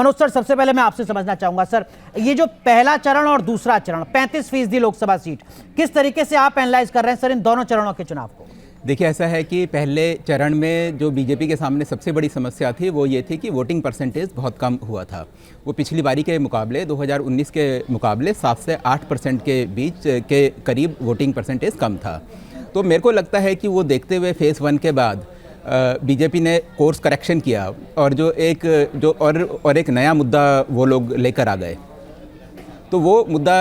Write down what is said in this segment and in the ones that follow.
Manoj sir, सबसे पहले मैं आपसे समझना चाहूंगा सर, ये जो पहला चरण और दूसरा चरण 35% लोकसभा सीट, किस तरीके से आप एनालाइज कर रहे हैं सर इन दोनों चरणों के चुनाव को? देखिए, ऐसा है कि पहले चरण में जो बीजेपी के सामने सबसे बड़ी समस्या थी वो ये थी कि वोटिंग परसेंटेज बहुत कम हुआ था। वो पिछली बारी के मुकाबले 2019 के मुकाबले 7 से 8% के बीच के करीब वोटिंग परसेंटेज कम था। तो मेरे को लगता है कि वो देखते हुए फेज़ 1 के बाद बीजेपी ने कोर्स करेक्शन किया और एक नया मुद्दा वो लोग लेकर आ गए। तो वो मुद्दा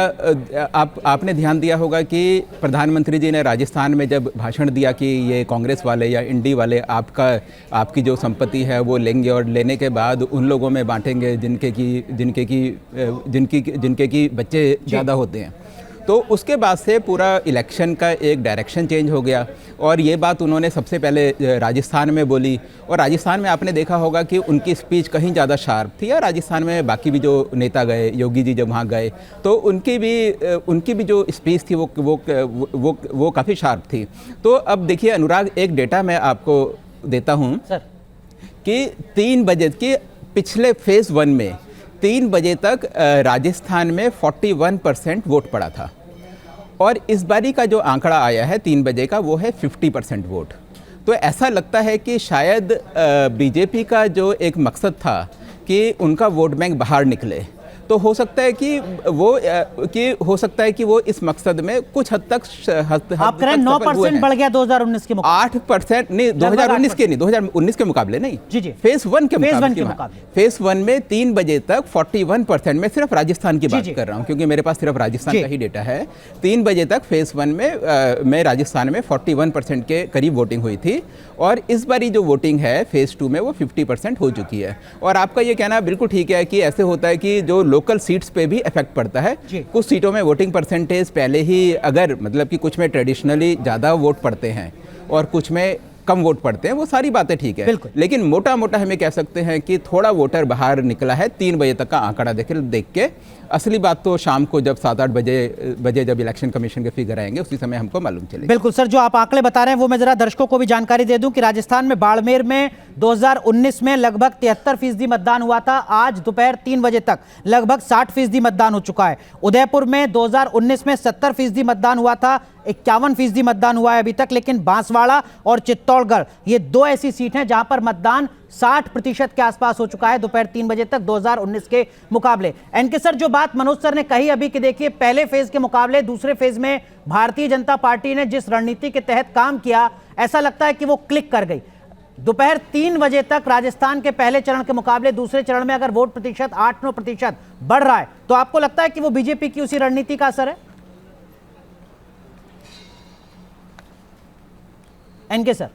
आपने ध्यान दिया होगा कि प्रधानमंत्री जी ने राजस्थान में जब भाषण दिया कि ये कांग्रेस वाले या इंडी वाले आपकी जो संपत्ति है वो लेंगे और लेने के बाद उन लोगों में बांटेंगे जिनके की बच्चे ज़्यादा होते हैं। तो उसके बाद से पूरा इलेक्शन का एक डायरेक्शन चेंज हो गया और ये बात उन्होंने सबसे पहले राजस्थान में बोली। और राजस्थान में आपने देखा होगा कि उनकी स्पीच कहीं ज़्यादा शार्प थी। और राजस्थान में बाकी भी जो नेता गए, योगी जी जब वहाँ गए तो उनकी भी जो स्पीच थी वो काफ़ी शार्प थी। तो अब देखिए अनुराग, एक डेटा मैं आपको देता हूँ कि 3 बजे के पिछले फेज़ 1 में 3 बजे तक राजस्थान में 41% वोट पड़ा था और इस बारी का जो आंकड़ा आया है 3 बजे का वो है 50% वोट। तो ऐसा लगता है कि शायद बीजेपी का जो एक मकसद था कि उनका वोट बैंक बाहर निकले, तो हो सकता है कि वो इस मकसद में कुछ हद तक आप कह रहे हैं 9% बढ़ गया 2019 के मुकाबले। 8% नहीं, 2019 के मुकाबले नहीं जी फेज़ 1 के मुकाबले। फेज़ 1 में 3 बजे तक 41%, मैं सिर्फ राजस्थान की बात कर रहा हूं क्योंकि मेरे पास सिर्फ राजस्थान का ही डेटा है। 3 बजे तक फेज़ 1 में राजस्थान में 41% के करीब वोटिंग हुई थी और इस बारी जो वोटिंग है फेज़ 2 में वो 50% हो चुकी है। और आपका ये कहना बिल्कुल ठीक है कि ऐसे होता है कि जो लोकल सीट्स पे भी इफेक्ट पड़ता है। कुछ सीटों में वोटिंग परसेंटेज पहले ही, अगर मतलब कि कुछ में ट्रेडिशनली ज़्यादा वोट पड़ते हैं और कुछ में कम वोट पड़ते हैं, वो सारी बातें ठीक है, लेकिन मोटा मोटा हमें कह सकते हैं कि थोड़ा वोटर बाहर निकला है 3 बजे तक का आंकड़ा देख के। असली बात तो शाम को जब 7-8 बजे जब इलेक्शन कमीशन के फिगर आएंगे उसी समय हमको मालूम चलेगा। बिल्कुल सर, जो आप आंकड़े बता रहे हैं वो मैं जरा दर्शकों को भी जानकारी दे दूं कि राजस्थान में बाड़मेर में 2019 में लगभग 73% मतदान हुआ था। आज दोपहर 3 बजे तक लगभग 60% मतदान हो चुका है। उदयपुर में 2019 में 70% मतदान हुआ था, 51% मतदान हुआ है अभी तक। लेकिन बांसवाड़ा और चित्तौड़गढ़ ये 2 ऐसी सीट हैं जहां पर मतदान 60% के आसपास हो चुका है दोपहर 3 बजे तक 2019 के मुकाबले। एनके सर, जो बात मनोज सर ने कही अभी कि देखिए पहले फेज के मुकाबले दूसरे फेज में भारतीय जनता पार्टी ने जिस रणनीति के तहत काम किया, ऐसा लगता है कि वो क्लिक कर गई। दोपहर 3 बजे तक राजस्थान के पहले चरण के मुकाबले दूसरे चरण में अगर वोट प्रतिशत 8-9% बढ़ रहा है तो आपको लगता है कि वो बीजेपी की उसी रणनीति का असर है? N K sir.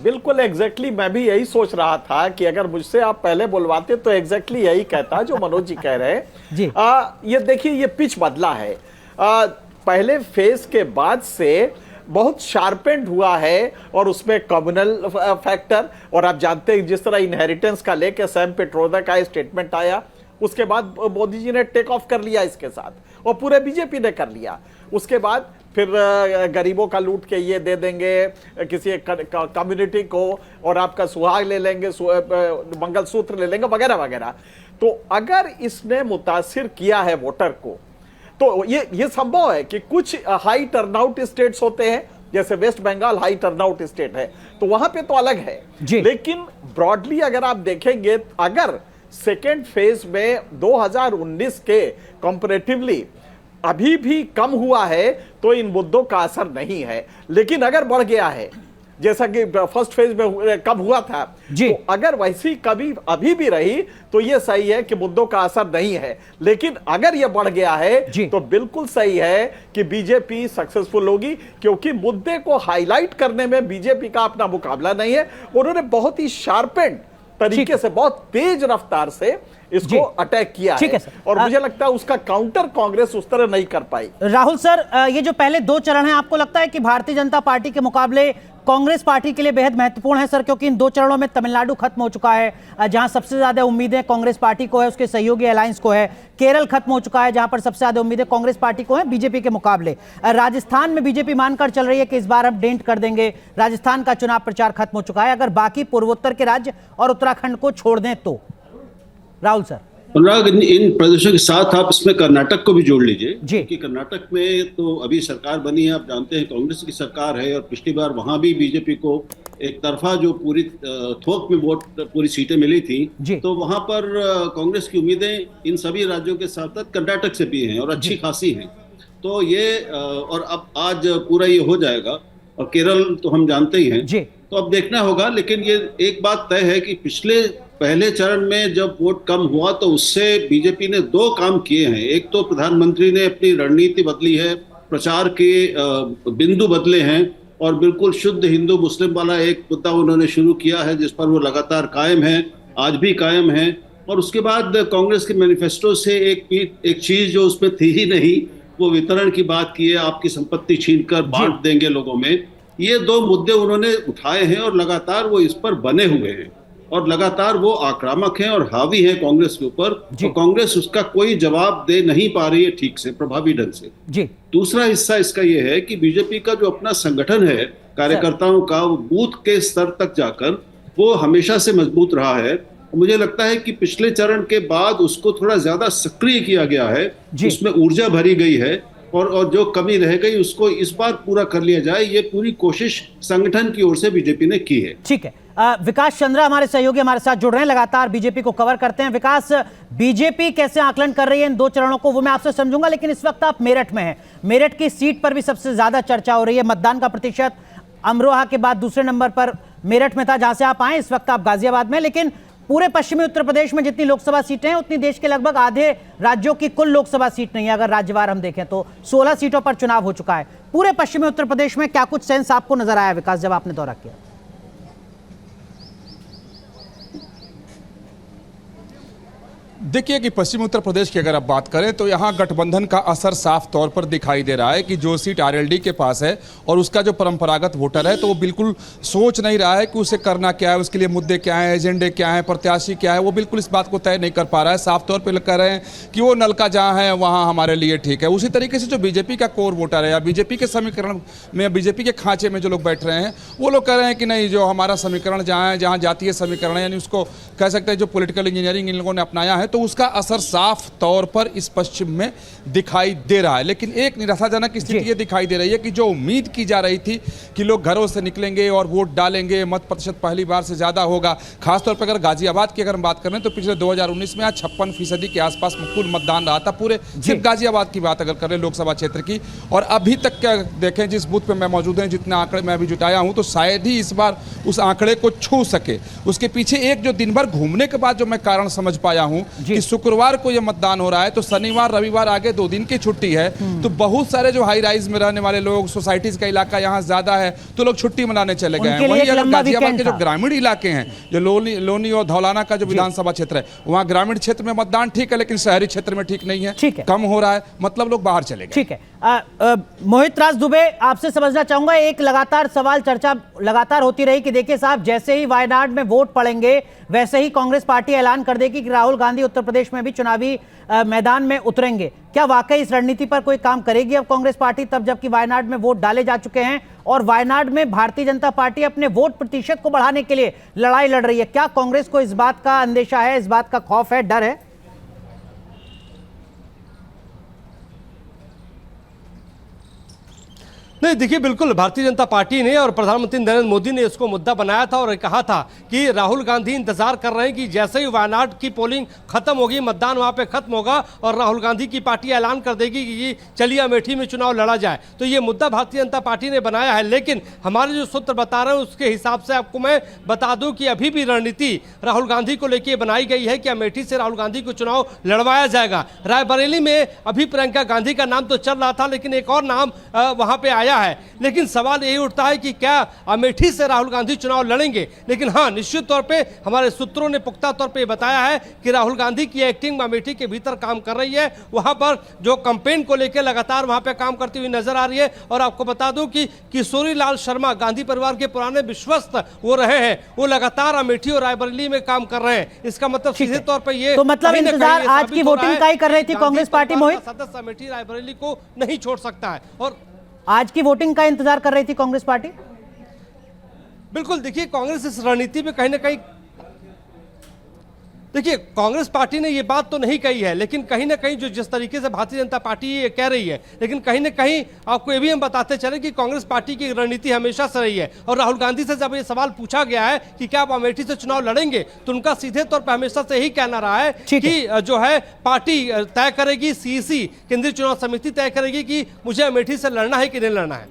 बिल्कुल एग्जैक्टली मैं भी यही सोच रहा था कि अगर मुझसे आप पहले बुलवाते तो एग्जैक्टली यही कहता जो मनोज जी कह रहे हैं जी। ये देखिए, ये पिच बदला है। पहले फेज के बाद से बहुत शार्पेंड हुआ है और उसमें कम्युनल फैक्टर, और आप जानते हैं जिस तरह इनहेरिटेंस का लेके सैम पेट्रोदा का स्टेटमेंट आया, उसके बाद मोदी जी ने टेक ऑफ कर लिया इसके साथ और पूरे बीजेपी ने कर लिया। उसके बाद फिर गरीबों का लूट के ये दे देंगे किसी कम्युनिटी को और आपका सुहाग ले लेंगे, मंगलसूत्र ले लेंगे वगैरह वगैरह। तो अगर इसने मुतासिर किया है वोटर को तो ये संभव है कि कुछ हाई टर्नआउट स्टेट्स होते हैं, जैसे West Bengal high turnout state है तो वहां पे तो अलग है, लेकिन ब्रॉडली अगर आप देखेंगे, अगर सेकेंड फेज में 2019 के कंपैरेटिवली अभी भी कम हुआ है तो इन मुद्दों का असर नहीं है। लेकिन अगर बढ़ गया है जैसा कि फर्स्ट फेज में कम हुआ था, तो अगर वैसी कभी अभी भी रही तो यह सही है कि मुद्दों का असर नहीं है। लेकिन अगर यह बढ़ गया है तो बिल्कुल सही है कि बीजेपी सक्सेसफुल होगी, क्योंकि मुद्दे को हाईलाइट करने में बीजेपी का अपना मुकाबला नहीं है। उन्होंने बहुत ही शार्पेंड तरीके से, बहुत तेज रफ्तार से इसको अटैक किया है और मुझे लगता है उसका काउंटर कांग्रेस उस तरह नहीं कर पाई। राहुल सर, ये जो पहले 2 चरण हैं, आपको लगता है कि भारतीय जनता पार्टी के मुकाबले कांग्रेस पार्टी के लिए बेहद महत्वपूर्ण है सर? क्योंकि इन 2 चरणों में तमिलनाडु खत्म हो चुका है जहां सबसे ज्यादा उम्मीदें कांग्रेस पार्टी को है, उसके सहयोगी अलायंस को है। केरल खत्म हो चुका है जहां पर सबसे ज्यादा उम्मीदें कांग्रेस पार्टी को है बीजेपी के मुकाबले। राजस्थान में बीजेपी मानकर चल रही है कि इस बार हम डेंट कर देंगे, राजस्थान का चुनाव प्रचार खत्म हो चुका है। अगर बाकी पूर्वोत्तर के राज्य और उत्तराखंड को छोड़ दें तो राहुल सर। अनुराग, इन प्रदेशों के साथ आप इसमें कर्नाटक को भी जोड़ लीजिए, जी। क्योंकि कर्नाटक में तो अभी सरकार बनी है, आप जानते हैं कांग्रेस की सरकार है, और पिछली बार वहां भी बीजेपी को एक तरफा जो पूरी थोक में वोट पूरी सीटें मिली थी, तो वहां पर कांग्रेस की उम्मीदें इन सभी राज्यों के साथ साथ कर्नाटक से भी हैं और अच्छी खासी हैं। तो ये और अब आज पूरा ये हो जाएगा, और केरल तो हम जानते ही हैं, तो अब देखना होगा। लेकिन ये एक बात तय है कि पहले चरण में जब वोट कम हुआ तो उससे बीजेपी ने दो काम किए हैं। एक तो प्रधानमंत्री ने अपनी रणनीति बदली है, प्रचार के बिंदु बदले हैं, और बिल्कुल शुद्ध हिंदू मुस्लिम वाला एक मुद्दा उन्होंने शुरू किया है जिस पर वो लगातार कायम है, आज भी कायम है। और उसके बाद कांग्रेस के मैनिफेस्टो से एक चीज जो उसमें थी ही नहीं, वो वितरण की बात की है, आपकी संपत्ति छीनकर बांट देंगे लोगों में। ये दो मुद्दे उन्होंने उठाए हैं और लगातार वो इस पर बने हुए हैं, और लगातार वो आक्रामक हैं और हावी हैं कांग्रेस के ऊपर, और कांग्रेस उसका कोई जवाब दे नहीं पा रही है ठीक से, प्रभावी ढंग से। जी। दूसरा हिस्सा इसका ये है कि बीजेपी का जो अपना संगठन है कार्यकर्ताओं का, वो बूथ के स्तर तक जाकर वो हमेशा से मजबूत रहा है। मुझे लगता है कि पिछले चरण के बाद उसको थोड़ा ज्यादा सक्रिय किया गया है, उसमें ऊर्जा भरी गई है, और जो कमी रह गई उसको इस बार पूरा कर लिया जाए, ये पूरी कोशिश संगठन की ओर से बीजेपी ने की है। ठीक है। विकास चंद्रा हमारे सहयोगी हमारे साथ जुड़ रहे हैं, लगातार बीजेपी को कवर करते हैं। विकास, बीजेपी कैसे आकलन कर रही है इन दो चरणों को, वो मैं आपसे समझूंगा, लेकिन इस वक्त आप मेरठ में हैं। मेरठ की सीट पर भी सबसे ज्यादा चर्चा हो रही है। मतदान का प्रतिशत अमरोहा के बाद दूसरे नंबर पर मेरठ में था, जहां से आप आए। इस वक्त आप गाजियाबाद में, लेकिन पूरे पश्चिमी उत्तर प्रदेश में जितनी लोकसभा सीटें हैं उतनी देश के लगभग आधे राज्यों की कुल लोकसभा सीट नहीं है। अगर राज्यवार हम देखें तो 16 सीटों पर चुनाव हो चुका है। पूरे पश्चिमी उत्तर प्रदेश में क्या कुछ सेंस आपको नजर आया विकास, जब आपने दौरा किया? देखिए कि पश्चिमी उत्तर प्रदेश की अगर आप बात करें तो यहाँ गठबंधन का असर साफ तौर पर दिखाई दे रहा है कि जो सीट आरएलडी के पास है और उसका जो परंपरागत वोटर है, तो वो बिल्कुल सोच नहीं रहा है कि उसे करना क्या है, उसके लिए मुद्दे क्या हैं, एजेंडे क्या हैं, प्रत्याशी क्या है, वो बिल्कुल इस बात को तय नहीं कर पा रहा है। साफ तौर पर कह रहे हैं कि वो नलका जहाँ है वहाँ हमारे लिए ठीक है। उसी तरीके से जो बीजेपी का कोर वोटर है या बीजेपी के समीकरण में, बीजेपी के खांचे में जो लोग बैठ रहे हैं, वो लोग कह रहे हैं कि नहीं, जो हमारा समीकरण जहाँ है, जहाँ जातीय समीकरण है, यानी उसको कह सकते हैं जो पॉलिटिकल इंजीनियरिंग इन लोगों ने अपनाया है, तो उसका असर साफ तौर पर इस पश्चिम में दिखाई दे रहा है। लेकिन एक निराशाजनक स्थिति ये दिखाई दे रही है कि जो उम्मीद की जा रही थी कि लोग घरों से निकलेंगे और वोट डालेंगे, मत प्रतिशत पहली बार से ज्यादा होगा। खासतौर पर अगर गाजियाबाद की अगर हम बात करें तो पिछले 2019 में 56% के आसपास कुल मतदान रहा था, पूरे सिर्फ गाजियाबाद की बात अगर करें लोकसभा क्षेत्र की। और अभी तक क्या देखें, जिस बूथ पे मैं मौजूद हूं, जितने आंकड़े मैं अभी जुटाया हूं, तो शायद ही इस बार उस आंकड़े को छू सके। उसके पीछे एक जो दिन भर घूमने के बाद जो मैं कारण समझ पाया हूं कि शुक्रवार को यह मतदान हो रहा है, तो शनिवार रविवार आगे 2 दिन की छुट्टी है, तो बहुत सारे जो हाई राइज में रहने वाले लोग, सोसाइटीज का इलाका यहाँ ज्यादा है, तो लोग छुट्टी मनाने चले गए हैं। वहीं अगर गाजियाबाद के जो ग्रामीण इलाके हैं, जो लोनी और धौलाना का जो विधानसभा क्षेत्र है, वहाँ ग्रामीण क्षेत्र में मतदान ठीक है, लेकिन शहरी क्षेत्र में ठीक नहीं है, कम हो रहा है, मतलब लोग बाहर चले गए। ठीक है। मोहित राज दुबे, आपसे समझना चाहूंगा, एक लगातार सवाल चर्चा लगातार होती रही कि देखिए साहब, जैसे ही वायनाड में वोट पड़ेंगे वैसे ही कांग्रेस पार्टी ऐलान कर देगी कि राहुल गांधी उत्तर प्रदेश में भी चुनावी मैदान में उतरेंगे। क्या वाकई इस रणनीति पर कोई काम करेगी अब कांग्रेस पार्टी, तब जबकि वायनाड में वोट डाले जा चुके हैं और वायनाड में भारतीय जनता पार्टी अपने वोट प्रतिशत को बढ़ाने के लिए लड़ाई लड़ रही है? क्या कांग्रेस को इस बात का अंदेशा है, इस बात का खौफ है, डर है? नहीं, देखिए, बिल्कुल भारतीय जनता पार्टी ने और प्रधानमंत्री नरेंद्र मोदी ने इसको मुद्दा बनाया था और कहा था कि राहुल गांधी इंतजार कर रहे हैं कि जैसे ही वायनाड की पोलिंग खत्म होगी, मतदान वहां पे खत्म होगा और राहुल गांधी की पार्टी ऐलान कर देगी कि चलिए अमेठी में चुनाव लड़ा जाए। तो ये मुद्दा भारतीय जनता पार्टी ने बनाया है, लेकिन हमारे जो सूत्र बता रहे हैं उसके हिसाब से आपको मैं बता दूं कि अभी भी रणनीति राहुल गांधी को लेकर बनाई गई है कि अमेठी से राहुल गांधी को चुनाव लड़वाया जाएगा। रायबरेली में अभी प्रियंका गांधी का नाम तो चल रहा था, लेकिन एक और नाम वहां पे आया है। लेकिन सवाल यही उठता है कि क्या अमेठी से राहुल गांधी चुनाव लड़ेंगे? लेकिन हाँ, निश्चित तौर पे हमारे सूत्रों ने पुख्ता तौर पे बताया है कि राहुल गांधी की एक्टिंग अमेठी के भीतर काम कर रही है, वहां पर जो कैंपेन को लेकर लगातार वहां पे काम करती हुई नजर आ रही है। और आपको बता दूं कि किशोरी लाल शर्मा गांधी परिवार के पुराने विश्वस्त वो रहे हैं, वो लगातार अमेठी और रायबरेली में काम कर रहे हैं। इसका मतलब सीधे तौर पर ये तो मतलब इंतजार आज की वोटिंग का ही कर रही थी कांग्रेस पार्टी। मोहित, सदस्य अमेठी रायबरेली को नहीं छोड़ सकता है और आज की वोटिंग का इंतजार कर रही थी कांग्रेस पार्टी। बिल्कुल, देखिए, कांग्रेस इस रणनीति में कहीं ना कहीं देखिए, कांग्रेस पार्टी ने ये बात तो नहीं कही है, लेकिन कहीं ना कहीं जो जिस तरीके से भारतीय जनता पार्टी ये कह रही है, लेकिन कहीं ना कहीं आपको ये भी हम बताते चले कि कांग्रेस पार्टी की रणनीति हमेशा से रही है। और राहुल गांधी से जब ये सवाल पूछा गया है कि क्या आप अमेठी से चुनाव लड़ेंगे, तो उनका सीधे तौर पर हमेशा से यही कहना रहा है कि जो है पार्टी तय करेगी, सीईसी केंद्रीय चुनाव समिति तय करेगी कि मुझे अमेठी से लड़ना है कि नहीं लड़ना है।